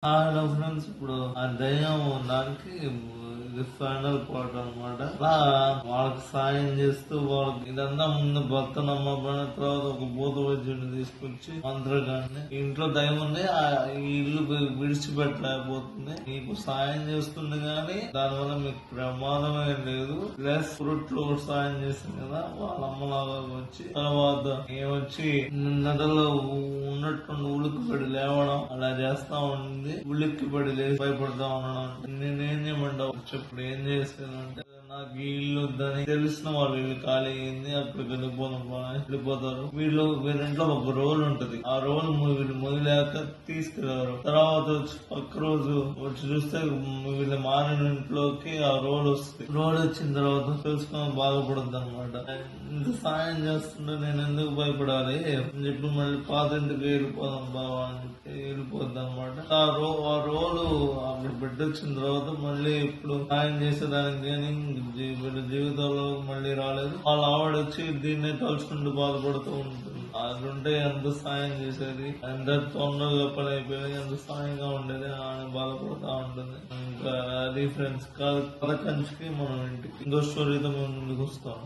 Hello friends, ఇప్పుడు ఆ దయ్యం దానికి ఇది ఫైనల్ పార్ట్ అనమాట. అలా వాళ్ళకి సాయం చేస్తూ వాళ్ళకి ఇదంతా ముందు భర్త నమ్మబడిన తర్వాత ఒక భూత వైద్యుడిని తీసుకొచ్చి మంత్రగాన్ని ఇంట్లో దయ్యం ఉంది, ఈ ఇల్లు విడిచిపెట్టలేకపోతుంది, నీకు సాయం చేస్తుంది కానీ దానివల్ల మీకు ప్రమాదమే లేదు, ప్లస్ ఫ్రూట్ లో సాయం చేస్తుంది కదా వాళ్ళ అమ్మలాగా వచ్చి తర్వాత ఏమొచ్చి నడలో ఉన్నట్టు ఉలిక్కిపడి లేవడం అలా చేస్తా ఉంది. ఉలిక్కిపడి లేచి భయపడతా ఉన్నాడు. నేనేం చేయమంటావు చెప్పు, ఏం చేస్తానంటే నాకు ఈ ఇల్లు వద్దని తెలిసిన వాళ్ళు ఇల్లు ఖాళీ అయింది, అక్కడికి వెళ్ళిపోతారు. వీరింట్లో ఒక రోల్ ఉంటది, ఆ రోల్ వీళ్ళు మొదలేక తీసుకెళ్లారు. తర్వాత పక్క రోజు వచ్చి చూస్తే వీళ్ళు మారిన ఇంట్లోకి ఆ రోల్ వస్తుంది. రోల్ వచ్చిన తర్వాత తెలుసుకొని బాధపడద్దు అనమాట. ఇంత సాయం చేస్తుంటే నేను ఎందుకు భయపడాలి అని చెప్పి మళ్ళీ పాత ఇంటికి వెళ్ళిపోదాం బావా అని చెప్పి వెళ్ళిపోద్ది అనమాట. ఆ రోలు అక్కడ పెట్టొచ్చిన తర్వాత మళ్ళీ ఇప్పుడు సాయం చేసేదానికి కానీ వీళ్ళ జీవితంలో మళ్ళీ రాలేదు. వాళ్ళ ఆవిడ వచ్చి దీన్నే తలుచుకుంటూ బాధపడుతూ ఉంటుంది. అదుంటే ఎంత సాయం చేసేది, ఎంత తొందరగా పని అయిపోయేది, ఎంత సాయంగా ఉండేది అని బాధపడుతూ ఉంటుంది. ఇంకా అది ఫ్రెండ్స్ కథ కంచికి మనం ఇంటికి ఇంకో స్టోరీతో మేము ముందుకు వస్తాం.